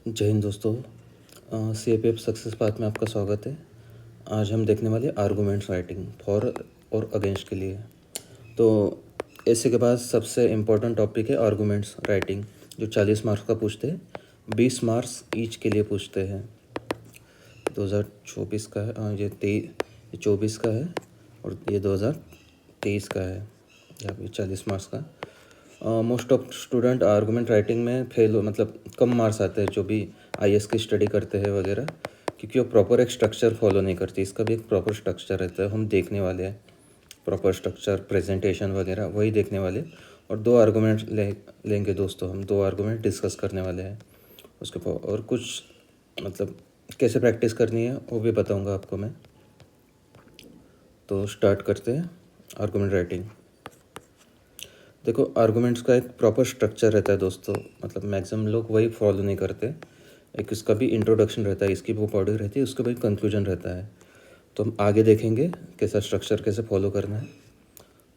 जय हिंद दोस्तों। CAPF success path में आपका स्वागत है। आज हम देखने वाले आर्गूमेंट्स राइटिंग फॉर और अगेंस्ट के लिए। तो ऐसे के बाद सबसे इम्पोर्टेंट टॉपिक है आर्गूमेंट्स राइटिंग, जो 40 मार्क्स का पूछते हैं, 20 मार्क्स ईच के लिए पूछते हैं। 2024 का है, ये 24 का है और ये 2023 का है। यहाँ पे 40 मार्क्स का। Most of student argument writing में फेल हो, मतलब कम मार्क्स आते हैं जो भी IAS की स्टडी करते हैं वगैरह, क्योंकि वो प्रॉपर एक स्ट्रक्चर फॉलो नहीं करती। इसका भी एक प्रॉपर स्ट्रक्चर रहता है, हम देखने वाले हैं प्रॉपर स्ट्रक्चर, प्रेजेंटेशन वगैरह वही देखने वाले। और 2 आर्गूमेंट लेंगे दोस्तों, हम 2 आर्गूमेंट डिस्कस करने वाले हैं उसके और कुछ मतलब कैसे प्रैक्टिस करनी है वो भी बताऊंगा आपको मैं। तो स्टार्ट करते हैं आर्गूमेंट राइटिंग। देखो, आर्गूमेंट्स का एक प्रॉपर स्ट्रक्चर रहता है दोस्तों, मतलब मैक्सिमम लोग वही फॉलो नहीं करते। एक इसका भी इंट्रोडक्शन रहता है, इसकी वो बॉडी रहती है, उसका भी कंक्लूजन रहता है। तो हम आगे देखेंगे कैसा स्ट्रक्चर कैसे फॉलो करना है।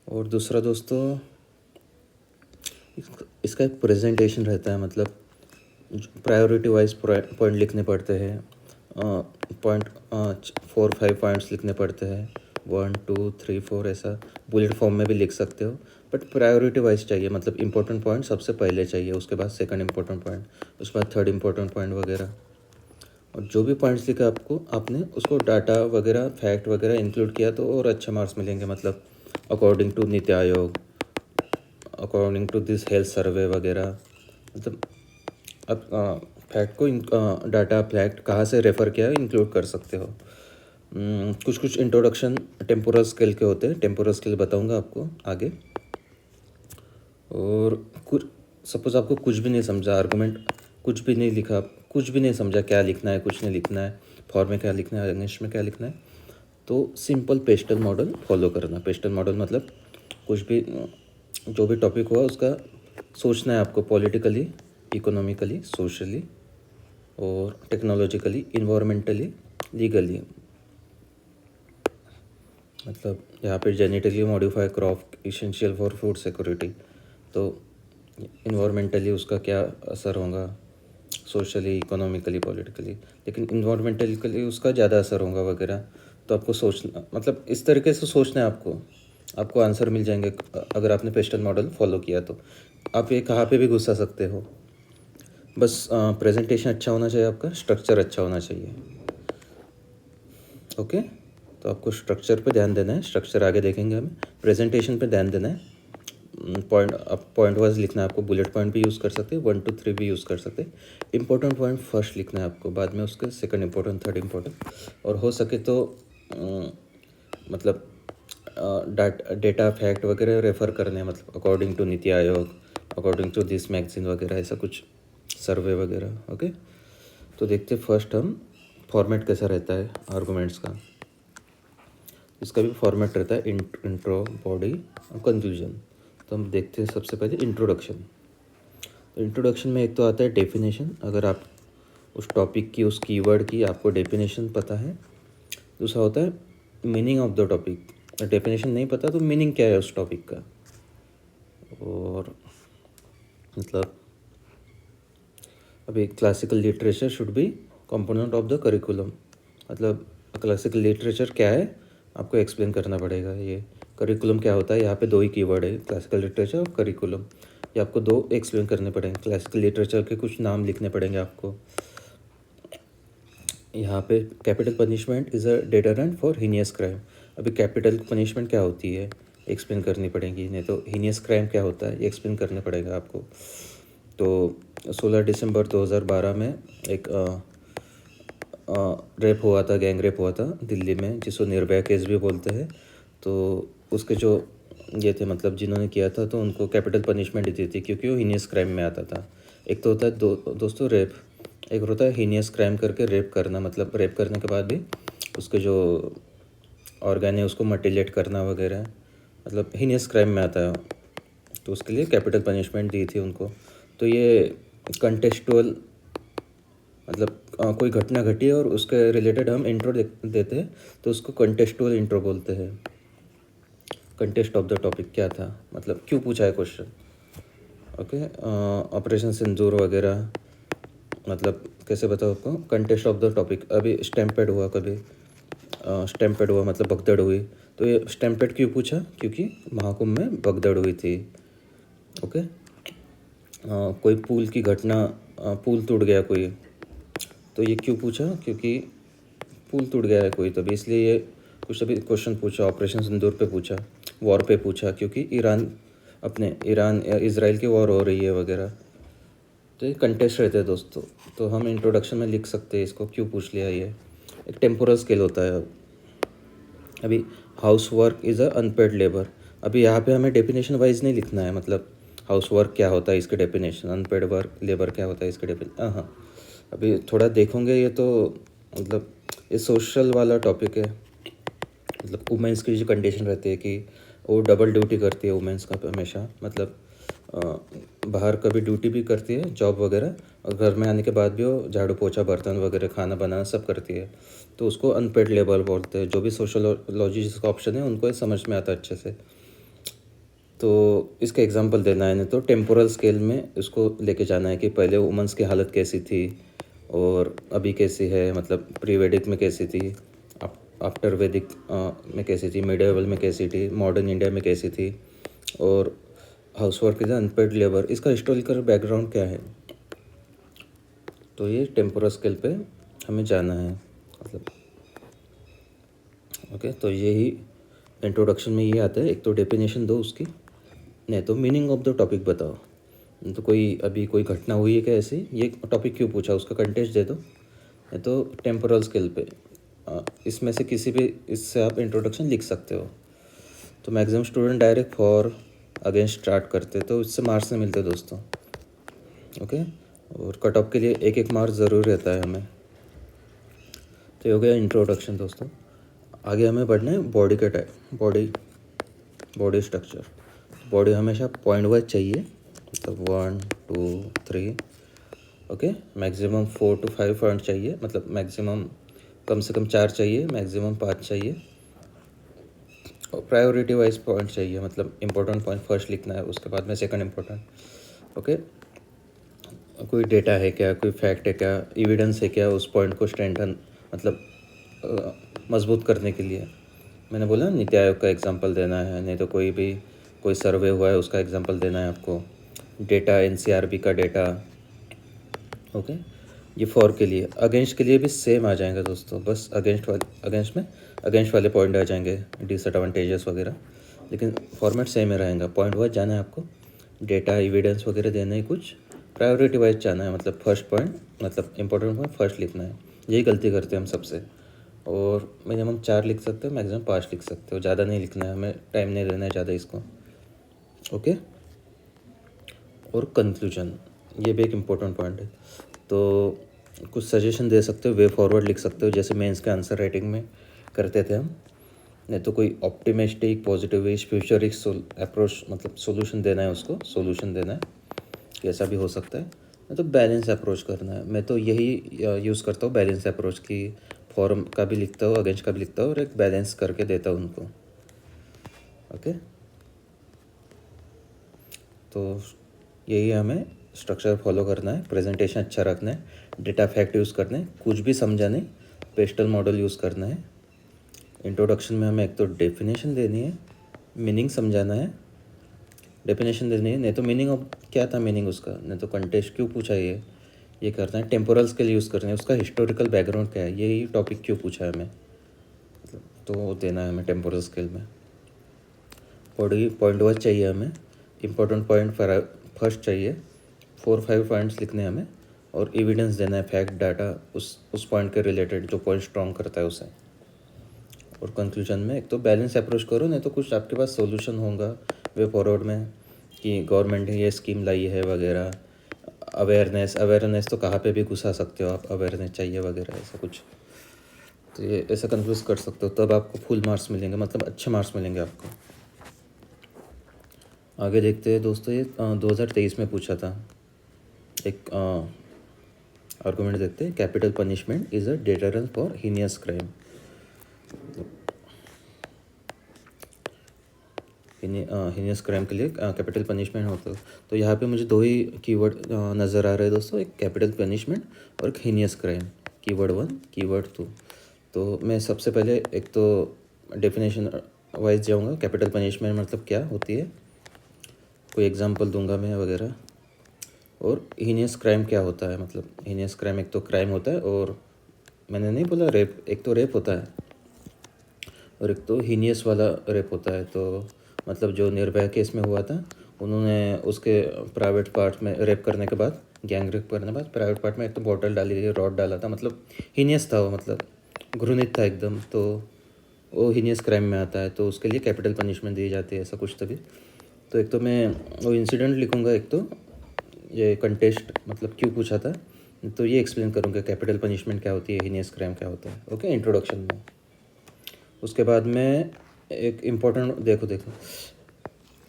और दूसरा दोस्तों, इसका एक प्रेजेंटेशन रहता है, मतलब प्रायोरिटी वाइज पॉइंट लिखने पड़ते हैं। पॉइंट 4-5 पॉइंट्स लिखने पड़ते हैं, 1 2 3 4 ऐसा बुलेट फॉर्म में भी लिख सकते हो, बट प्रायोरिटी वाइज चाहिए। मतलब इंपॉर्टेंट पॉइंट सबसे पहले चाहिए, उसके बाद सेकंड इंपॉर्टेंट पॉइंट, उसके बाद थर्ड इंपॉर्टेंट पॉइंट वगैरह। और जो भी पॉइंट्स लिखा आपने उसको डाटा वगैरह फैक्ट वगैरह इंक्लूड किया तो और अच्छे मार्क्स मिलेंगे। मतलब according to Niti Aayog, according to this health survey वगैरह। मतलब अब फैक्ट को डाटा फैक्ट कहाँ से रेफ़र किया है इंक्लूड कर सकते हो। कुछ कुछ इंट्रोडक्शन टेम्पोरल स्केल के होते हैं, टेम्पोरल स्केल बताऊंगा आपको आगे। और कुछ सपोज़ आपको कुछ भी नहीं समझा, आर्गूमेंट कुछ भी नहीं लिखा, कुछ भी नहीं समझा क्या लिखना है, कुछ नहीं लिखना है, फॉर में क्या लिखना है, अगेंस्ट में क्या लिखना है, तो सिंपल पेस्टल मॉडल फॉलो करना। पेस्टल मॉडल मतलब कुछ भी जो भी टॉपिक हुआ उसका सोचना है आपको, पॉलिटिकली, इकोनॉमिकली, सोशली और टेक्नोलॉजिकली, इन्वायरमेंटली, लीगली। मतलब यहाँ पे genetically modify crop essential for food security, तो इन्वायरमेंटली उसका क्या असर होगा, सोशली, इकोनॉमिकली, पॉलिटिकली, लेकिन इन्वायरमेंटली उसका ज़्यादा असर होगा वगैरह। तो आपको सोचना, मतलब इस तरीके से सोचना है आपको आंसर मिल जाएंगे अगर आपने पेस्टल मॉडल फॉलो किया। तो आप ये कहाँ पे भी घुसा सकते हो, बस प्रेजेंटेशन अच्छा होना चाहिए, आपका स्ट्रक्चर अच्छा होना चाहिए। ओके, तो आपको स्ट्रक्चर पे ध्यान देना है, स्ट्रक्चर आगे देखेंगे हम। प्रेजेंटेशन पे ध्यान देना है, पॉइंट वाइज लिखना है आपको, बुलेट पॉइंट भी यूज़ कर सकते हैं, 1 2 3 भी यूज़ कर सकते हैं। इंपॉर्टेंट पॉइंट फर्स्ट लिखना है आपको, बाद में उसके सेकंड इंपॉर्टेंट, थर्ड इंपॉर्टेंट। और हो सके तो मतलब डेटा फैक्ट वगैरह रेफ़र करने हैं, मतलब according to Niti Aayog, according to this magazine वगैरह, ऐसा कुछ सर्वे वगैरह। ओके, तो देखते फर्स्ट हम फॉर्मेट कैसा रहता है आर्गूमेंट्स का। इसका भी फॉर्मेट रहता है इंट्रो, बॉडी और कंक्लूजन। तो हम देखते हैं सबसे पहले इंट्रोडक्शन। तो इंट्रोडक्शन में एक तो आता है डेफिनेशन, अगर आप उस टॉपिक की, उस कीवर्ड की आपको डेफिनेशन पता है। दूसरा होता है meaning of the topic, definition नहीं पता तो मीनिंग क्या है उस टॉपिक का। और मतलब अभी classical literature should be component of the curriculum, मतलब क्लासिकल लिटरेचर क्या है आपको एक्सप्लेन करना पड़ेगा। ये करिकुलम क्या होता है, यहाँ पे 2 ही कीवर्ड है, क्लासिकल लिटरेचर और करिकुलम। ये आपको 2 एक्सप्लेन करने पड़ेंगे। क्लासिकल लिटरेचर के कुछ नाम लिखने पड़ेंगे आपको। यहाँ पे capital punishment is a deterrent for heinous crime. अभी कैपिटल पनिशमेंट क्या होती है एक्सप्लेन करनी पड़ेगी, नहीं तो हीनियस क्राइम क्या होता है ये एक्सप्लेन करना पड़ेगा आपको। तो 16 दिसंबर 2012 में एक रेप हुआ था, गैंग रेप हुआ था दिल्ली में, जिसको निर्भया केस भी बोलते हैं। तो उसके जो ये थे, मतलब जिन्होंने किया था, तो उनको कैपिटल पनिशमेंट दी थी क्योंकि वो हीनियस क्राइम में आता था। एक तो होता है दोस्तों रेप, एक होता है हीनियस क्राइम करके रेप करना, मतलब रेप करने के बाद भी उसके जो ऑर्गन है उसको मटिलेट करना वगैरह, मतलब हीनियस क्राइम में आता है। तो उसके लिए कैपिटल पनिशमेंट दी थी उनको। तो ये कंटेक्चुअल, मतलब कोई घटना घटी है और उसके रिलेटेड हम इंट्रो देते हैं, तो उसको कंटेक्चुअल इंट्रो बोलते हैं। कंटेक्स्ट ऑफ द टॉपिक क्या था, मतलब क्यों पूछा है क्वेश्चन। ओके, ऑपरेशन सिंदूर वगैरह, मतलब कैसे बताओ आपको, कंटेस्ट ऑफ द टॉपिक। अभी स्टैम्पेड हुआ, कभी स्टैम्पेड हुआ मतलब भगदड़ हुई, तो ये स्टैम्पेड क्यों पूछा, क्योंकि महाकुंभ में भगदड़ हुई थी। ओके। कोई पुल की घटना, पुल टूट गया कोई, तो ये क्यों पूछा, क्योंकि पुल टूट गया है कोई, तभी इसलिए ये कुछ अभी क्वेश्चन पूछा। ऑपरेशन सिंदूर पे पूछा, वॉर पे पूछा, क्योंकि ईरान इजराइल की वॉर हो रही है वगैरह। तो ये कंटेस्ट रहते हैं दोस्तों, तो हम इंट्रोडक्शन में लिख सकते हैं इसको क्यों पूछ लिया। ये एक टेम्पोरल स्केल होता है। अभी house work is a unpaid labour, अभी यहाँ पे हमें डेफिनेशन वाइज नहीं लिखना है, मतलब हाउस वर्क क्या होता है इसके डेफिनेशन, अनपेड वर्क लेबर क्या होता है इसके डेफिनेशन। हाँ, अभी थोड़ा देखोगे ये तो, मतलब ये सोशल वाला टॉपिक है। मतलब वुमेंस की जो कंडीशन रहती है कि वो डबल ड्यूटी करती है वुमेंस का हमेशा, मतलब बाहर कभी ड्यूटी भी करती है जॉब वगैरह, और घर में आने के बाद भी वो झाड़ू पोछा बर्तन वगैरह खाना बनाना सब करती है, तो उसको अनपेड लेबर बोलते हैं। जो भी सोशलॉजी जिसका ऑप्शन है उनको ये समझ में आता है अच्छे से। तो इसका एग्जांपल देना है, नहीं तो टेम्पोरल स्केल में इसको लेके जाना है कि पहले वुमेंस की हालत कैसी थी और अभी कैसी है, मतलब प्री वैदिक में कैसी थी, आफ्टर वैदिक में कैसी थी, मिडिवल में कैसी थी, मॉडर्न इंडिया में कैसी थी, और हाउसवर्क इज अनपेड लेबर, इसका हिस्टोरिकल बैकग्राउंड क्या है। तो ये टेम्पोरल स्केल पे हमें जाना है, मतलब ओके। तो यही इंट्रोडक्शन में ये आता है, एक तो डेफिनेशन दो उसकी, नहीं तो मीनिंग ऑफ द टॉपिक बताओ। तो कोई अभी कोई घटना हुई है क्या ऐसी, ये टॉपिक क्यों पूछा, उसका कंटेक्स्ट दे दो। नहीं तो टेम्पोरल स्केल पे इसमें से किसी भी इससे आप इंट्रोडक्शन लिख सकते हो। तो maximum student direct for against start करते, तो इससे मार्क्स नहीं मिलते दोस्तों। ओके। और कट ऑफ के लिए एक एक मार्क्स ज़रूर रहता है हमें। तो ये हो गया इंट्रोडक्शन दोस्तों। आगे हमें बढ़ना है बॉडी का टाइप, बॉडी स्ट्रक्चर। बॉडी हमेशा पॉइंट वाइज चाहिए, मतलब 1 2 3। ओके। मैक्सिमम 4 to 5 पॉइंट चाहिए, मतलब मैक्सिमम कम से कम 4 चाहिए, मैक्सिमम 5 चाहिए। और प्रायोरिटी वाइज पॉइंट चाहिए, मतलब इंपॉर्टेंट पॉइंट फर्स्ट लिखना है, उसके बाद में सेकंड इम्पोर्टेंट। ओके। कोई डेटा है क्या, कोई फैक्ट है क्या, एविडेंस है क्या, उस पॉइंट को स्ट्रेंथन, मतलब मजबूत करने के लिए। मैंने बोला नीति आयोग का एग्जांपल देना है, नहीं तो कोई सर्वे हुआ है उसका एग्जांपल देना है आपको, डेटा एनसीआरबी का डेटा। ओके। ये फॉर के लिए, अगेंस्ट के लिए भी सेम आ जाएगा दोस्तों, बस अगेंस्ट वाले पॉइंट आ जाएंगे, डिसएडवांटेजेस वगैरह, लेकिन फॉर्मेट सेम ही रहेगा। पॉइंट वाइज जाना है आपको, डेटा एविडेंस वगैरह देना है, कुछ प्रायोरिटी वाइज जाना है, मतलब फर्स्ट पॉइंट, मतलब इंपॉर्टेंट पॉइंट फर्स्ट लिखना है। यही गलती करते हैं हम सबसे। और मिनिमम 4 लिख सकते हो, मैक्सिमम 5 लिख सकते हो, ज़्यादा नहीं लिखना है, हमें टाइम नहीं देना है ज़्यादा इसको। ओके। और कंक्लूजन, ये भी एक इम्पोर्टेंट पॉइंट है। तो कुछ सजेशन दे सकते हो, वे फॉरवर्ड लिख सकते हो, जैसे मेंस के आंसर राइटिंग में करते थे हम। नहीं तो कोई ऑप्टिमिस्टिक, पॉजिटिविस्ट, फ्यूचरिस्ट अप्रोच, मतलब सोल्यूशन देना है, उसको सोल्यूशन देना है, कैसा भी हो सकता है। नहीं तो बैलेंस अप्रोच करना है। मैं तो यही यूज़ करता हूँ, बैलेंस अप्रोच की, फॉर्म का भी लिखता हूँ, अगेंस्ट का भी लिखता हूँ, और एक बैलेंस करके देता हूँ उनको। ओके। तो यही हमें स्ट्रक्चर फॉलो करना है, प्रेजेंटेशन अच्छा रखना है, डेटा फैक्ट यूज़ करना है, कुछ भी समझा नहीं, पेस्टल मॉडल यूज़ करना है। इंट्रोडक्शन में हमें एक तो डेफिनेशन देनी है, मीनिंग समझाना है, डेफिनेशन देनी है, नहीं तो मीनिंग ऑफ क्या था, मीनिंग उसका, नहीं तो कंटेक्स्ट क्यों पूछा, ये करना है। टेम्पोरल स्केल यूज़ करना है, उसका हिस्टोरिकल बैकग्राउंड क्या है, यही टॉपिक क्यों पूछा है हमें, मतलब तो देना है हमें टेम्पोरल स्केल में। बॉडी पॉइंट वाइज चाहिए हमें, इंपॉर्टेंट पॉइंट फर्स्ट चाहिए, 4-5 पॉइंट्स लिखने हैं हमें, और एविडेंस देना है, फैक्ट डाटा उस पॉइंट के रिलेटेड जो पॉइंट स्ट्रॉन्ग करता है उसे। और कंक्लूजन में एक तो बैलेंस अप्रोच करो, नहीं तो कुछ आपके पास सॉल्यूशन होगा वे फॉरवर्ड में कि गवर्नमेंट ने ये स्कीम लाई है वगैरह। अवेयरनेस तो कहाँ पे भी घुसा सकते हो आप, अवेयरनेस चाहिए वगैरह ऐसा कुछ, तो ये ऐसा कंफ्यूज कर सकते हो, तब आपको फुल मार्क्स मिलेंगे, मतलब अच्छे मार्क्स मिलेंगे आपको। आगे देखते हैं दोस्तों, ये 2023 में पूछा था, एक आर्गूमेंट देखते हैं, capital punishment is a deterrence for heinous crime. Heinous crime के लिए कैपिटल पनिशमेंट होता है। तो यहाँ पे मुझे दो ही कीवर्ड नज़र आ रहे हैं दोस्तों, एक कैपिटल पनिशमेंट और एक हीनियस क्राइम, कीवर्ड 1 कीवर्ड 2। तो मैं सबसे पहले एक तो डेफिनेशन वाइज जाऊँगा, कैपिटल पनिशमेंट मतलब क्या होती है, कोई एग्जांपल दूंगा मैं वगैरह, और हीनियस क्राइम क्या होता है। मतलब हीनियस क्राइम एक तो क्राइम होता है, और मैंने नहीं बोला रेप, एक तो रेप होता है और एक तो हीनियस वाला रेप होता है। तो मतलब जो निर्भया केस में हुआ था, उन्होंने उसके प्राइवेट पार्ट में रेप करने के बाद, गैंग रेप करने के बाद प्राइवेट पार्ट में एक तो बॉटल डाली, रॉड डाला था, मतलब हीनियस था वो, मतलब घृणित था एकदम। तो वो हीनियस क्राइम में आता है, तो उसके लिए कैपिटल पनिशमेंट दी जाती है, ऐसा कुछ तभी। तो एक तो मैं वो इंसिडेंट लिखूँगा, एक तो ये कंटेस्ट मतलब क्यों पूछा था, तो ये एक्सप्लेन करूँगा कैपिटल पनिशमेंट क्या होती है, हीनियस क्राइम क्या होता है, ओके, इंट्रोडक्शन में। उसके बाद में एक इम्पोर्टेंट देखो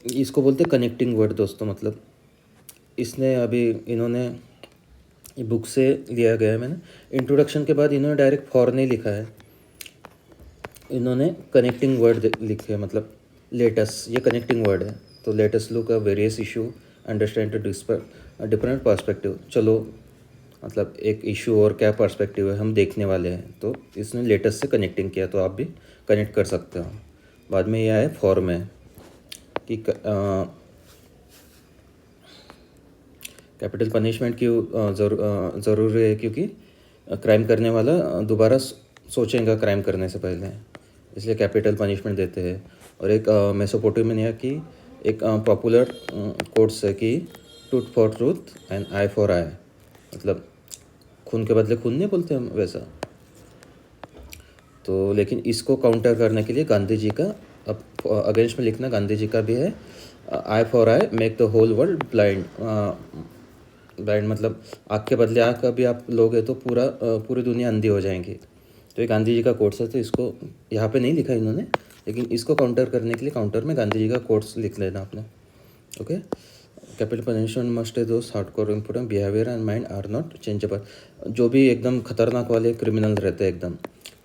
इसको बोलते कनेक्टिंग वर्ड दोस्तों। मतलब इसने अभी इन्होंने बुक से लिया गया है, मैंने इंट्रोडक्शन के बाद इन्होंने डायरेक्ट फॉर नहीं लिखा है, इन्होंने कनेक्टिंग वर्ड लिखे हैं। मतलब लेटस, ये कनेक्टिंग वर्ड है, तो let's look a various issue understand different perspective. चलो मतलब एक इशू और क्या पर्सपेक्टिव है हम देखने वाले हैं, तो इसने लेटेस्ट से कनेक्टिंग किया, तो आप भी कनेक्ट कर सकते हो। बाद में यह है फॉर्म है कि कैपिटल पनिशमेंट क्यों ज़रूरी है, क्योंकि क्राइम करने वाला दोबारा सोचेगा क्राइम करने से पहले, इसलिए कैपिटल पनिशमेंट देते हैं। और एक मेसोपोटामिया की एक पॉपुलर कोट्स है कि tooth for truth and I for आई, मतलब खून के बदले खून नहीं बोलते हम वैसा। तो लेकिन इसको काउंटर करने के लिए गांधी जी का अब अगेंस्ट में लिखना, गांधी जी का भी है, I for I make the whole world blind. Blind मतलब आँख के बदले आँख अभी आप लोगे तो पूरी दुनिया अंधी हो जाएंगी। तो ये गांधी जी का कोट्स है, तो इसको यहाँ पे नहीं लिखा इन्होंने, लेकिन इसको काउंटर करने के लिए काउंटर में गांधी जी का कोट्स लिख लेना आपने, ओके। कैपिटल पनिशमेंट मस्ट है दोस्त hardcore important behaviour and mind are not changeable. जो भी एकदम खतरनाक वाले क्रिमिनल रहते हैं एकदम,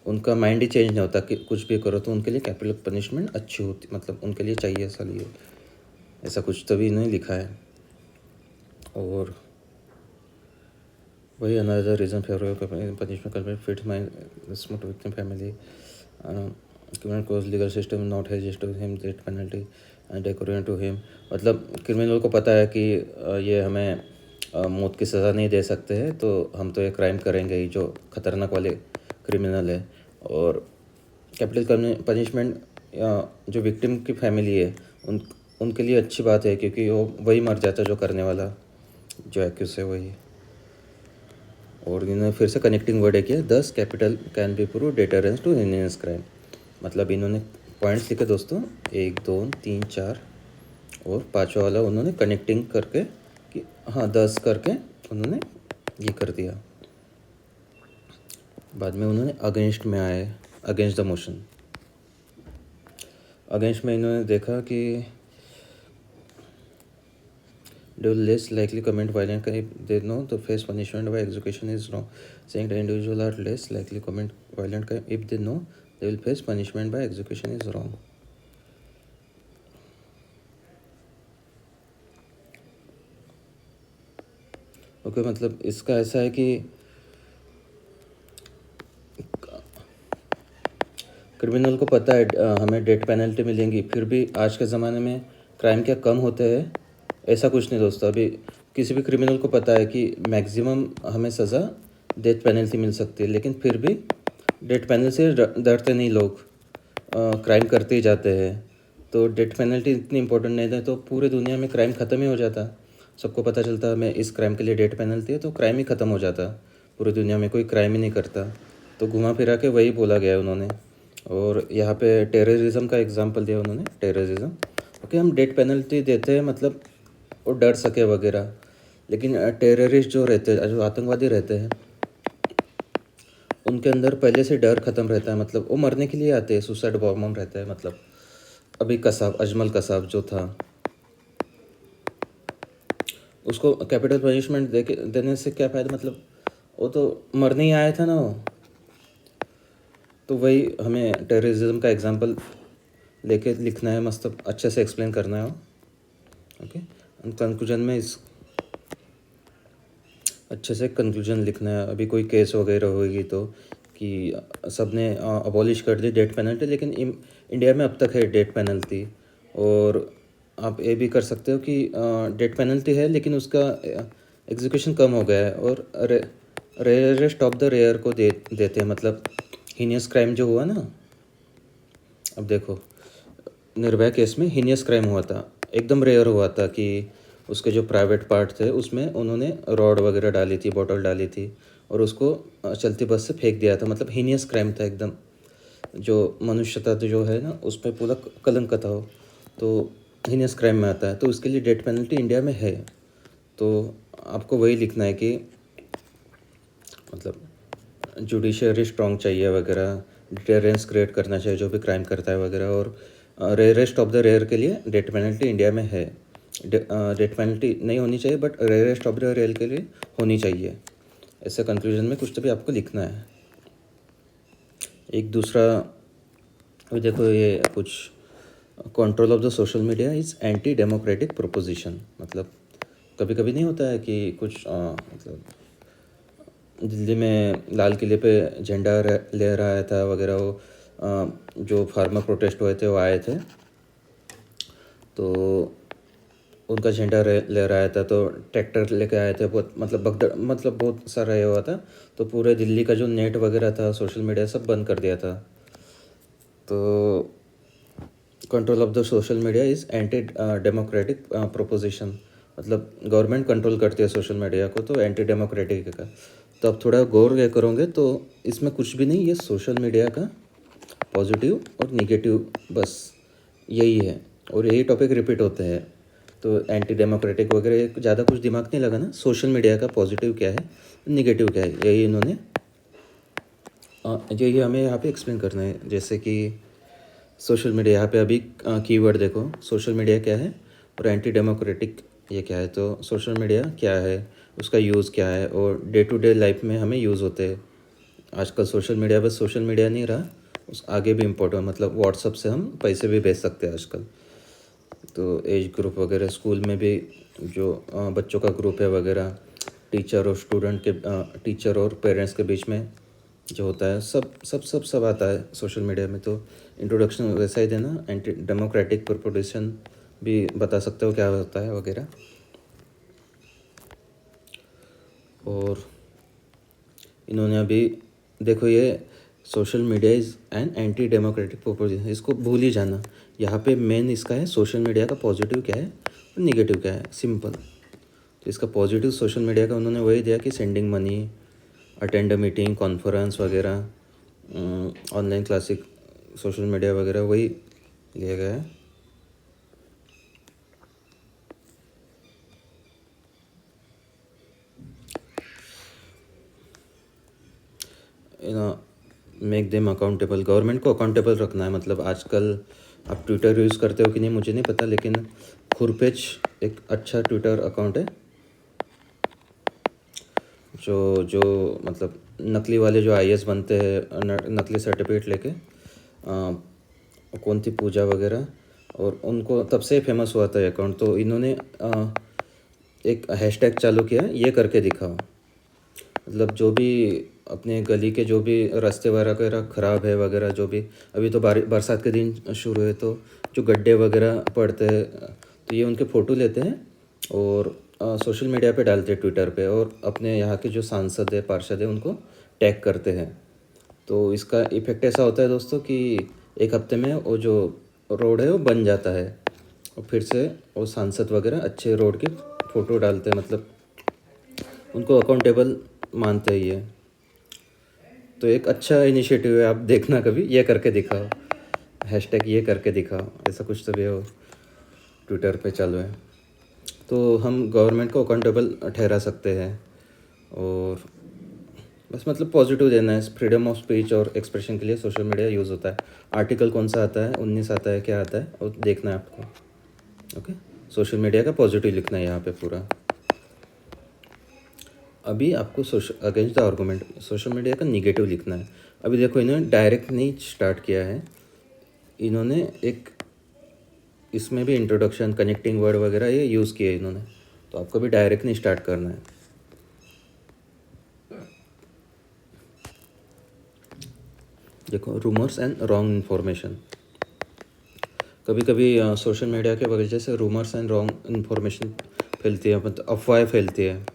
उनका माइंड ही चेंज नहीं होता कि कुछ भी करो, तो उनके लिए कैपिटल पनिशमेंट अच्छी होती, मतलब उनके लिए चाहिए ऐसा लिए, ऐसा कुछ तभी इन्होंने लिखा है। और वही another reason favour punishment fit mind smooth victim family criminal cause legal system not hesitate to him death penalty and according to him. मतलब क्रिमिनल को पता है कि ये हमें मौत की सज़ा नहीं दे सकते हैं, तो हम तो ये क्राइम करेंगे ही, जो खतरनाक वाले क्रिमिनल है। और कैपिटल पनिशमेंट जो विक्टिम की फैमिली है उनके लिए अच्छी बात है, क्योंकि वो वही मर जाता जो करने वाला, जो एक्यूज है वही। और इन्होंने फिर से कनेक्टिंग वर्ड है किया, thus capital can be prove deterrence to heinous crime. मतलब इन्होंने पॉइंट्स लिखे दोस्तों, 1 2 3 4 और 5वां वाला उन्होंने कनेक्टिंग करके कि हाँ 10 करके उन्होंने ये कर दिया। बाद में उन्होंने अगेंस्ट में आए, अगेंस्ट द मोशन। अगेंस्ट में इन्होंने देखा कि they will less likely commit violent crime if they know the face punishment by execution is wrong, saying the individual are less likely commit violent crime if they know they will face punishment by execution is wrong. Okay मतलब इसका ऐसा है कि criminal को पता है हमें death penalty मिलेंगी, फिर भी आज के ज़माने में क्राइम क्या कम होते हैं, ऐसा कुछ नहीं दोस्तों। अभी किसी भी क्रिमिनल को पता है कि मैक्सिमम हमें सज़ा डेथ पेनल्टी मिल सकती है, लेकिन फिर भी डेथ पेनल्टी से डरते नहीं लोग, क्राइम करते ही जाते हैं। तो डेथ पेनल्टी इतनी इंपॉर्टेंट नहीं है, तो पूरी दुनिया में क्राइम ख़त्म ही हो जाता। सबको पता चलता मैं इस क्राइम के लिए डेथ पेनल्टी है, तो क्राइम ही ख़त्म हो जाता, पूरी दुनिया में कोई क्राइम ही नहीं करता। तो घुमा फिरा के वही बोला गया है उन्होंने। और यहाँ पे टेररिज्म का एग्जांपल दिया उन्होंने, टेररिज्म ओके हम डेथ पेनल्टी देते हैं मतलब वो डर सके वगैरह, लेकिन टेररिस्ट जो रहते हैं, जो आतंकवादी रहते हैं, उनके अंदर पहले से डर ख़त्म रहता है, मतलब वो मरने के लिए आते हैं, सुसाइड बॉम्ब रहता है। मतलब अभी कसाब, अजमल कसाब जो था, उसको कैपिटल पनिशमेंट देने से क्या फ़ायदा, मतलब वो तो मरने ही आया था ना वो। तो वही हमें टेररिज्म का एग्जांपल लेके लिखना है, मस्त अच्छे से एक्सप्लेन करना है। ओके, कंक्लूजन में इस अच्छे से कंक्लूजन लिखना है। अभी कोई केस वगैरह होगी तो कि सब ने अबॉलिश कर दी डेथ पेनल्टी, लेकिन इंडिया में अब तक है डेथ पेनल्टी। और आप ये भी कर सकते हो कि डेथ पेनल्टी है लेकिन उसका एग्जीक्यूशन कम हो गया है, और रेयरेस्ट ऑफ द रेयर को देते हैं। मतलब हीनियस क्राइम जो हुआ ना, अब देखो निर्भया केस में हीनियस क्राइम हुआ था, एकदम रेयर हुआ था कि उसके जो प्राइवेट पार्ट थे उसमें उन्होंने रॉड वगैरह डाली थी, बॉटल डाली थी और उसको चलती बस से फेंक दिया था। मतलब हीनियस क्राइम था एकदम, जो मनुष्यता जो है ना उस पर पूरा कलंक था हो, तो हीनियस क्राइम में आता है। तो उसके लिए डेथ पेनल्टी इंडिया में है। तो आपको वही लिखना है कि मतलब जुडिशरी स्ट्रॉन्ग चाहिए वगैरह, डिटेरेंस क्रिएट करना चाहिए जो भी क्राइम करता है वगैरह, और रेयरेस्ट ऑफ द रेयर के लिए डेथ पेनल्टी इंडिया में है। डेथ पेनल्टी नहीं होनी चाहिए but rarest of the rare के लिए होनी चाहिए। ऐसे कंक्लूजन में कुछ तो भी आपको लिखना है। एक दूसरा अभी देखो, ये कुछ control of the social media is anti democratic proposition. मतलब कभी कभी नहीं होता है कि कुछ मतलब दिल्ली में लाल किले पे झंडा लहराया था वगैरह, वो जो फार्मर प्रोटेस्ट हुए थे वो आए थे, तो उनका झंडा लहराया था, तो ट्रैक्टर लेके आए थे बहुत, मतलब भगदड़, मतलब बहुत सारा ये हुआ था। तो पूरे दिल्ली का जो नेट वगैरह था, सोशल मीडिया सब बंद कर दिया था। तो control of the social media is anti democratic proposition. मतलब गवर्नमेंट कंट्रोल करती है सोशल मीडिया को, तो एंटी डेमोक्रेटिक का। तो अब थोड़ा गौर ये करोगे तो इसमें कुछ भी नहीं, ये सोशल मीडिया का पॉजिटिव और निगेटिव बस यही है, और यही टॉपिक रिपीट होते हैं। तो एंटी डेमोक्रेटिक वगैरह ज़्यादा कुछ दिमाग नहीं लगाना। सोशल मीडिया का पॉजिटिव क्या है, निगेटिव क्या है, यही इन्होंने यही हमें यहाँ पे एक्सप्लेन करना है। जैसे कि सोशल मीडिया, यहाँ पे अभी कीवर्ड देखो, सोशल मीडिया क्या है और एंटी डेमोक्रेटिक ये क्या है। तो सोशल मीडिया क्या है, उसका यूज़ क्या है, और डे टू डे लाइफ में हमें यूज़ होते हैं। आजकल सोशल मीडिया बस सोशल मीडिया नहीं रहा, उस आगे भी इम्पोर्टेंट, मतलब व्हाट्सअप से हम पैसे भी भेज सकते हैं आजकल। तो एज ग्रुप वगैरह स्कूल में भी जो बच्चों का ग्रुप है वगैरह, टीचर और स्टूडेंट के टीचर और पेरेंट्स के बीच में जो होता है, सब आता है सोशल मीडिया में। तो इंट्रोडक्शन वैसा ही देना। एंटी डेमोक्रेटिक प्रोपोजिशन भी बता सकते हो क्या होता है वगैरह। और इन्होंने अभी देखो, ये social media is an anti democratic proposition, इसको भूल ही जाना। यहाँ पे मेन इसका है सोशल मीडिया का पॉजिटिव क्या है और निगेटिव क्या है, सिंपल। तो इसका पॉजिटिव सोशल मीडिया का उन्होंने वही दिया कि sending money, attend a meeting, conference वगैरह, ऑनलाइन क्लासिक, सोशल मीडिया वगैरह वही लिया गया है। मेक देम अकाउंटेबल, गवर्नमेंट को अकाउंटेबल रखना है। मतलब आजकल आप ट्विटर यूज़ करते हो कि नहीं मुझे नहीं पता, लेकिन खुरपेच एक अच्छा ट्विटर अकाउंट है, जो मतलब नकली वाले जो आईएएस बनते हैं, नकली सर्टिफिकेट लेके, कौन थी पूजा वगैरह, और उनको तब से फेमस हुआ था अकाउंट। तो इन्होंने एक हैशटैग चालू किया, ये करके दिखाओ। मतलब जो भी अपने गली के जो भी रास्ते वगैरह ख़राब है वगैरह, जो भी अभी तो बरसात के दिन शुरू है, तो जो गड्ढे वगैरह पड़ते हैं, तो ये उनके फ़ोटो लेते हैं और सोशल मीडिया पे डालते हैं, ट्विटर पे, और अपने यहाँ के जो सांसद है, पार्षद है, उनको टैग करते हैं। तो इसका इफ़ेक्ट ऐसा होता है दोस्तों कि एक हफ्ते में वो जो रोड है वो बन जाता है, और फिर से वो सांसद वगैरह अच्छे रोड की फ़ोटो डालते हैं, मतलब उनको अकाउंटेबल मानते हैं ये। तो एक अच्छा इनिशिएटिव है, आप देखना कभी, ये करके दिखाओ, हैशटैग ये करके दिखाओ, ऐसा कुछ तो भी हो ट्विटर पे चालू है। तो हम गवर्नमेंट को अकाउंटेबल ठहरा सकते हैं। और बस मतलब पॉजिटिव देना है। फ्रीडम ऑफ स्पीच और एक्सप्रेशन के लिए सोशल मीडिया यूज़ होता है। आर्टिकल कौन सा आता है, 19 आता है, क्या आता है, और देखना है आपको। ओके, सोशल मीडिया का पॉजिटिव लिखना है यहाँ पे पूरा। अभी आपको against the argument social media का निगेटिव लिखना है। अभी देखो, इन्होंने डायरेक्ट नहीं स्टार्ट किया है, इन्होंने एक इसमें भी इंट्रोडक्शन, कनेक्टिंग वर्ड वगैरह ये यूज़ किए इन्होंने, तो आपको भी डायरेक्ट नहीं स्टार्ट करना है। देखो, रूमर्स एंड रॉन्ग इन्फॉर्मेशन। कभी कभी सोशल मीडिया के वजह से रूमर्स एंड रॉन्ग इन्फॉर्मेशन फैलती है, मतलब अफवाहें फैलती है।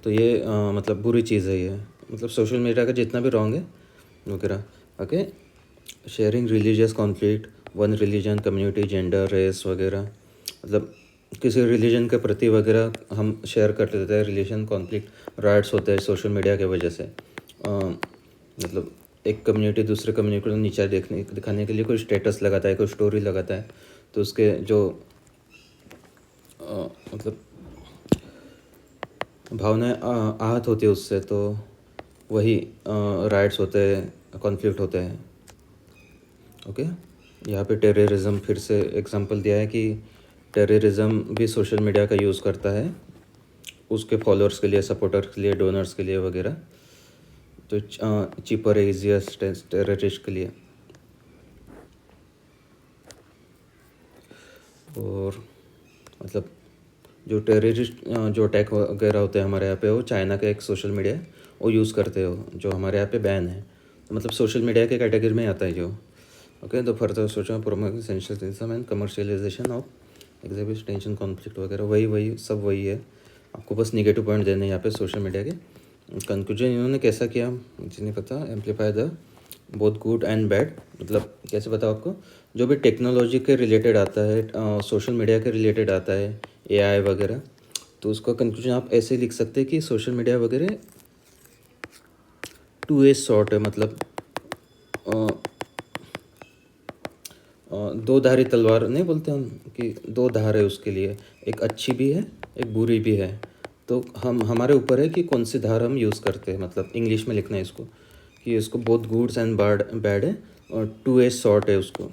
तो ये मतलब बुरी चीज़ है ये, मतलब सोशल मीडिया का जितना भी रॉन्ग है वगैरह। Okay, sharing religious conflict, one religion, community, gender, race वगैरह, मतलब किसी रिलीजन के प्रति वगैरह हम शेयर कर देते हैं। रिलीजन कॉन्फ्लिक्ट, राइट्स होते हैं सोशल मीडिया की वजह से। मतलब एक कम्युनिटी दूसरे कम्युनिटी को नीचा दिखाने के लिए कोई स्टेटस लगाता है, कोई स्टोरी लगाता है, तो उसके जो मतलब भावनाएं आहत होती है उससे, तो वही राइट्स होते हैं, कॉन्फ्लिक्ट होते हैं। ओके, यहाँ पे टेररिज्म फिर से एग्जांपल दिया है कि टेररिज्म भी सोशल मीडिया का यूज़ करता है उसके फॉलोअर्स के लिए, सपोर्टर्स के लिए, डोनर्स के लिए वगैरह। तो चीपर है, ईजिएस्ट टेररिस्ट के लिए। और मतलब जो टेररिस्ट जो अटैक वगैरह होते हैं हमारे यहाँ पे, वो चाइना का एक सोशल मीडिया है वो यूज़ करते हो, जो हमारे यहाँ पे बैन है। तो मतलब सोशल मीडिया के कैटेगरी में आता है जो। ओके, तो फर्दर सोचा promotion, sensationalism and commercialisation of exhibit, tension, conflict वगैरह, वही सब वही है। आपको बस निगेटिव पॉइंट देने यहाँ पे सोशल मीडिया के। कंक्लूजन इन्होंने कैसा किया मुझे नहीं पता। Amplify the both good and bad, मतलब कैसे बताओ आपको, जो भी टेक्नोलॉजी के रिलेटेड आता है, सोशल मीडिया के रिलेटेड आता है, एआई वगैरह, तो उसका कंक्लूजन आप ऐसे लिख सकते हैं कि सोशल मीडिया वगैरह टू ए सॉर्ट है, मतलब दो धारी तलवार नहीं बोलते हम कि दो धार है उसके लिए, एक अच्छी भी है एक बुरी भी है। तो हम हमारे ऊपर है कि कौन सी धार हम यूज़ करते हैं, मतलब इंग्लिश में लिखना है इसको कि इसको बोथ गुड्स एंड बैड है, और टू ए सॉर्ट है उसको,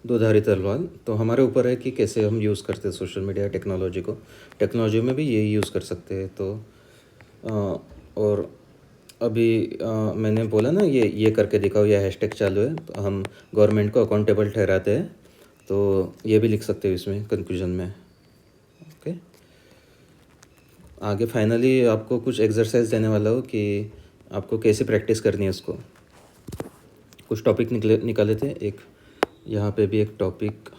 दो धारी तलवार। तो हमारे ऊपर है कि कैसे हम यूज़ करते हैं सोशल मीडिया टेक्नोलॉजी को। टेक्नोलॉजी में भी यही यूज़ कर सकते हैं। तो और अभी मैंने बोला ना ये करके दिखाओ, या हैशटैग चालू है, तो हम गवर्नमेंट को अकाउंटेबल ठहराते हैं, तो ये भी लिख सकते हो इसमें कंक्लूजन में। ओके, आगे फाइनली आपको कुछ एक्सरसाइज देने वाला हो कि आपको कैसे प्रैक्टिस करनी है उसको। कुछ टॉपिक निकाले थे, एक यहाँ पे भी एक टॉपिक,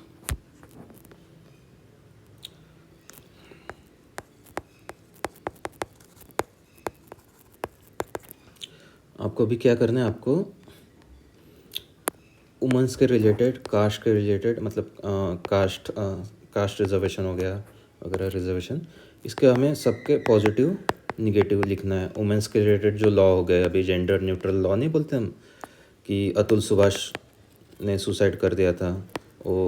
आपको भी क्या करना है, आपको वुमेंस के रिलेटेड, कास्ट के रिलेटेड, मतलब कास्ट रिजर्वेशन हो गया वगैरह, रिजर्वेशन, इसके हमें सबके पॉजिटिव निगेटिव लिखना है। वुमेंस के रिलेटेड जो लॉ हो गए अभी, जेंडर न्यूट्रल लॉ नहीं बोलते हम, कि अतुल सुभाष ने सुसाइड कर दिया था, वो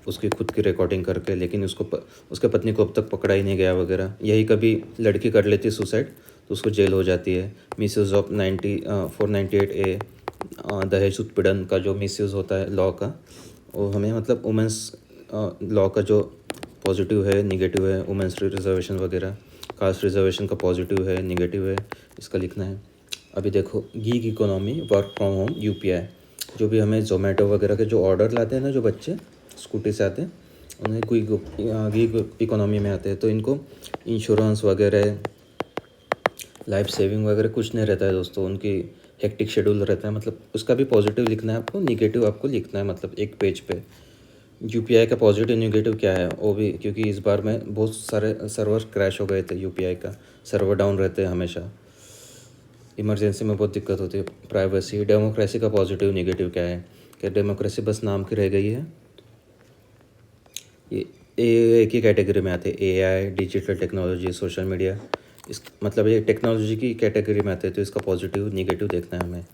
उसकी खुद की रिकॉर्डिंग करके, लेकिन उसके पत्नी को अब तक पकड़ा ही नहीं गया वगैरह। यही कभी लड़की कर लेती सुसाइड तो उसको जेल हो जाती है। मिसयूज़ ऑफ 498A, दहेज उत्पीड़न का जो मिसयूज़ होता है लॉ का, वो हमें मतलब वुमेंस लॉ का जो पॉजिटिव है निगेटिव है, वुमेंस रिजर्वेशन वगैरह, कास्ट रिजर्वेशन का पॉजिटिव है निगेटिव है, इसका लिखना है। अभी देखो, gig economy, work from home, UPI, जो भी हमें जोमेटो वगैरह के जो ऑर्डर लाते हैं ना, जो बच्चे स्कूटी से आते हैं, उन्हें कोई गीग इकोनॉमी में आते हैं, तो इनको इंश्योरेंस वगैरह, लाइफ सेविंग वगैरह कुछ नहीं रहता है दोस्तों, उनकी हेक्टिक शेड्यूल रहता है। मतलब उसका भी पॉजिटिव लिखना है आपको, निगेटिव आपको लिखना है, मतलब एक पेज पे। यूपीआई का पॉजिटिव निगेटिव क्या है वो भी, क्योंकि इस बार में बहुत सारे सर्वर क्रैश हो गए थे, यूपीआई का सर्वर डाउन रहते हैं हमेशा, इमरजेंसी में बहुत दिक्कत होती है। प्राइवेसी, डेमोक्रेसी का पॉजिटिव निगेटिव क्या है, क्या डेमोक्रेसी बस नाम की रह गई है। ये एक ही कैटेगरी में आते हैं, AI, digital technology, social media, इस मतलब ये टेक्नोलॉजी की कैटेगरी में आते हैं, तो इसका पॉजिटिव निगेटिव देखना है हमें।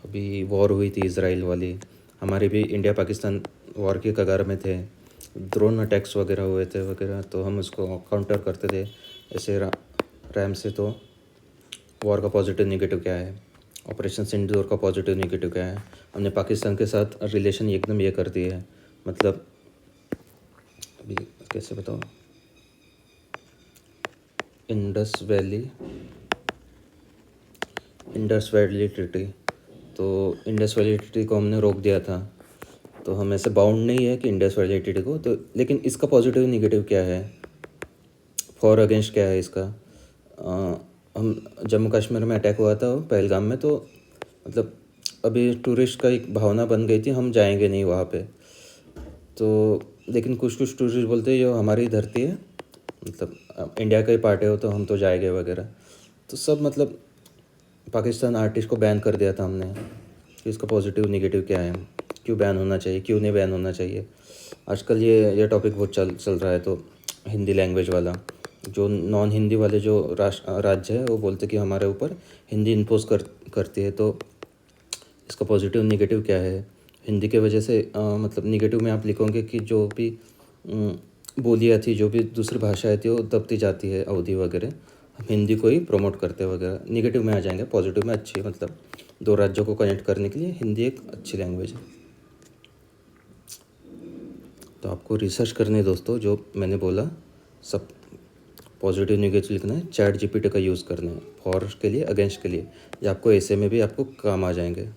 अभी वॉर हुई थी इसराइल वाली, हमारे भी इंडिया पाकिस्तान वॉर के कगार में थे, ड्रोन अटैक्स वगैरह हुए थे वगैरह, तो हम उसको काउंटर करते थे ऐसे रैम से। तो वॉर का पॉजिटिव निगेटिव क्या है, ऑपरेशन सिंदूर का पॉजिटिव निगेटिव क्या है, हमने पाकिस्तान के साथ रिलेशन एकदम ये कर दिए है, मतलब अभी कैसे बताओ, इंडस वैली ट्रीटी, तो इंडस वैली ट्रीटी को हमने रोक दिया था, तो हम ऐसे बाउंड नहीं है कि इंडस वैली ट्रीटी को, तो लेकिन इसका पॉजिटिव निगेटिव क्या है, फॉर अगेंस्ट क्या है इसका। हम जम्मू कश्मीर में अटैक हुआ था पहलगाम में, तो मतलब अभी टूरिस्ट का एक भावना बन गई थी, हम जाएंगे नहीं वहाँ पे। तो लेकिन कुछ कुछ टूरिस्ट बोलते हैं ये हमारी धरती है, मतलब इंडिया का ही पार्ट है वो, तो हम तो जाएंगे वगैरह। तो सब मतलब पाकिस्तान आर्टिस्ट को बैन कर दिया था हमने, कि इसका पॉजिटिव निगेटिव क्या है, क्यों बैन होना चाहिए, क्यों नहीं बैन होना चाहिए। आजकल ये टॉपिक बहुत चल रहा है। तो हिंदी लैंग्वेज वाला, जो नॉन हिंदी वाले जो राज्य है वो बोलते कि हमारे ऊपर हिंदी इम्पोज करती है। तो इसका पॉजिटिव निगेटिव क्या है। हिंदी के वजह से मतलब निगेटिव में आप लिखोगे कि जो भी बोलियाँ थी, जो भी दूसरी भाषाएं थी वो दबती जाती है, अवधि वगैरह, हम हिंदी को ही प्रमोट करते वगैरह। निगेटिव में आ जाएंगे, पॉजिटिव में अच्छी, मतलब दो राज्यों को कनेक्ट करने के लिए हिंदी एक अच्छी लैंग्वेज है। तो आपको रिसर्च करनी है दोस्तों, जो मैंने बोला सब पॉजिटिव निगेटिव लिखना है, चैट जीपीटी का यूज़ करना है फॉर के लिए, अगेंस्ट के लिए। ये आपको ऐसे में भी आपको काम आ जाएंगे।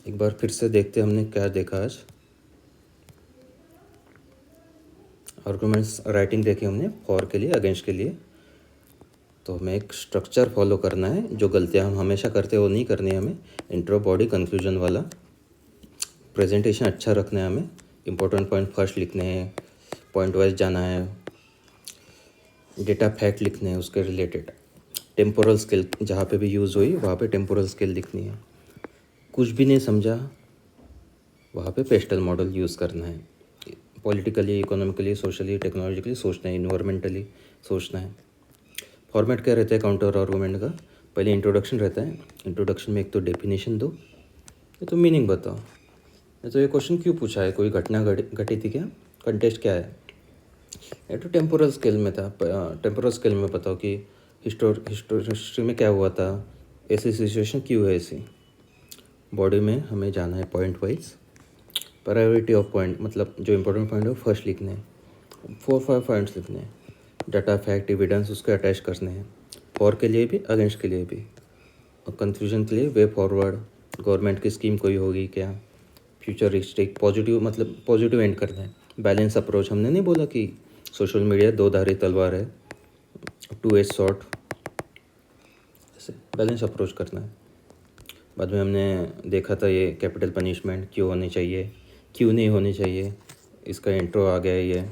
एक बार फिर से देखते हमने क्या देखा आज। आर्गुमेंट्स राइटिंग देखी हमने फॉर के लिए, अगेंस्ट के लिए। तो हमें एक स्ट्रक्चर फॉलो करना है, जो गलतियां हम हमेशा करते हैं वो नहीं करनी है हमें। इंट्रो, बॉडी, कंक्लूजन वाला। प्रेजेंटेशन अच्छा रखना है हमें, इंपॉर्टेंट पॉइंट फर्स्ट लिखने हैं, पॉइंट वाइज जाना है, डेटा फैक्ट लिखने हैं उसके रिलेटेड। टेम्पोरल स्किल जहाँ पे भी यूज़ हुई वहाँ पे टेम्पोरल स्किल लिखनी है। कुछ भी नहीं समझा वहाँ पे पेस्टल मॉडल यूज़ करना है। पॉलिटिकली, इकोनॉमिकली, सोशली, टेक्नोलॉजिकली सोचना है, इन्वायरमेंटली सोचना है। फॉर्मेट क्या रहता है काउंटर आर्गूमेंट का, पहले इंट्रोडक्शन रहता है। इंट्रोडक्शन में एक तो डेफिनेशन दो, ये तो मीनिंग बताओ, ये तो ये क्वेश्चन क्यों पूछा है, कोई घटना घटी थी क्या, कंटेस्ट क्या है। ये तो टेम्पोरल स्केल में था, टेम्पोरल स्केल में बताओ कि हिस्ट्री में क्या हुआ था, ऐसी सिचुएशन क्यों है ऐसी। बॉडी में हमें जाना है point wise. Priority of point, मतलब जो इंपॉर्टेंट पॉइंट है वो फर्स्ट लिखने हैं, 4-5 पॉइंट्स लिखने हैं। डाटा फैक्ट एविडेंस उसके अटैच करने हैं, फॉर के लिए भी अगेंस्ट के लिए भी। और कंफ्यूजन के लिए वे फॉरवर्ड, गवर्नमेंट की स्कीम कोई होगी क्या, फ्यूचरिस्टिक, पॉजिटिव, मतलब पॉजिटिव एंड करना है। बैलेंस अप्रोच, हमने नहीं बोला कि सोशल मीडिया दो धारी तलवार है, 2 एज शॉर्ट, ऐसे बैलेंस अप्रोच करना है। बाद में हमने देखा था ये कैपिटल पनिशमेंट क्यों होनी चाहिए, क्यों नहीं होनी चाहिए, इसका इंट्रो आ गया ये।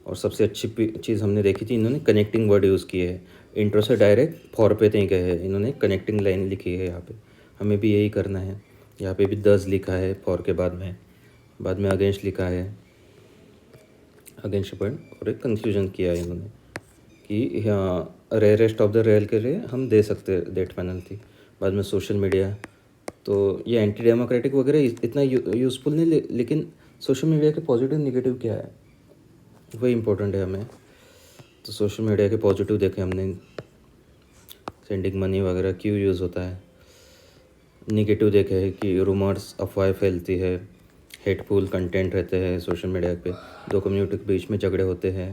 और सबसे अच्छी चीज़ हमने देखी थी, इन्होंने कनेक्टिंग वर्ड यूज़ किए हैं। इंट्रो से डायरेक्ट फॉर पे नहीं गए हैं, इन्होंने कनेक्टिंग लाइन लिखी है यहाँ पे। हमें भी यही करना है। यहाँ पे भी 10 लिखा है फॉर के बाद में अगेंस्ट लिखा है, अगेंस्ट पॉइंट, और एक कंक्लूजन किया है इन्होंने कि हाँ रेयरेस्ट ऑफ द रेयर के लिए हम दे सकते हैं डेथ पेनल्टी। बाद में सोशल मीडिया, तो ये एंटी डेमोक्रेटिक वगैरह इतना यूज़फुल नहीं, लेकिन सोशल मीडिया के पॉजिटिव निगेटिव क्या है वही इम्पोर्टेंट है हमें। तो सोशल मीडिया के पॉजिटिव देखे हमने, सेंडिंग मनी वगैरह क्यों यूज़ होता है। निगेटिव देखे है कि रूमर्स, अफवाहें फैलती है, हेटफुल कंटेंट रहते हैं सोशल मीडिया पे, दो कम्युनिटी के बीच में झगड़े होते हैं।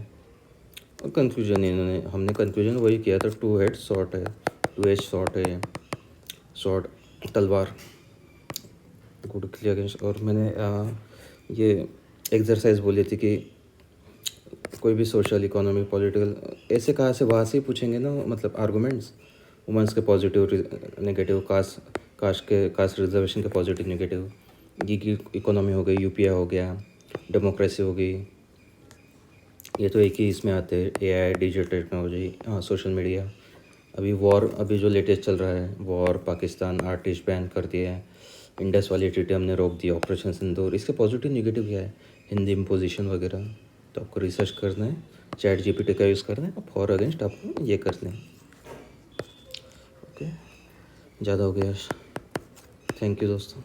और कंक्लूजन हमने कंक्लूजन वही किया था, 2 हेड शॉर्ट है, 2 एज शॉर्ट है, शॉर्ट तलवार, गुड क्लियर अगेंस्ट। और मैंने ये एक्सरसाइज बोली थी कि कोई भी सोशल, इकोनॉमिक, पॉलिटिकल, ऐसे कहाँ से वहाँ से ही पूछेंगे ना, मतलब आर्गूमेंट्स। वुमेंस के पॉजिटिव नेगेटिव, कास्ट रिजर्वेशन के पॉजिटिव नेगेटिव, गिग इकोनॉमी हो गई, यूपीआई हो गया, डेमोक्रेसी हो गई, ये तो एक ही इसमें आते हैं। एआई, डिजिटल टेक्नोलॉजी, हाँ सोशल मीडिया। अभी वॉर, अभी जो लेटेस्ट चल रहा है वॉर, पाकिस्तान आर्टिस्ट बैन कर दिए हैं, इंडस वाली ट्रीटी हमने रोक दी, ऑपरेशन सिंदूर, इसके पॉजिटिव निगेटिव क्या है, हिंदी इम्पोजिशन वगैरह। तो आपको रिसर्च करना है, चैट जीपीटी का यूज़ करना है, फॉर अगेंस्ट आपको ये करना है। ओके, ज़्यादा हो गया, थैंक यू दोस्तों।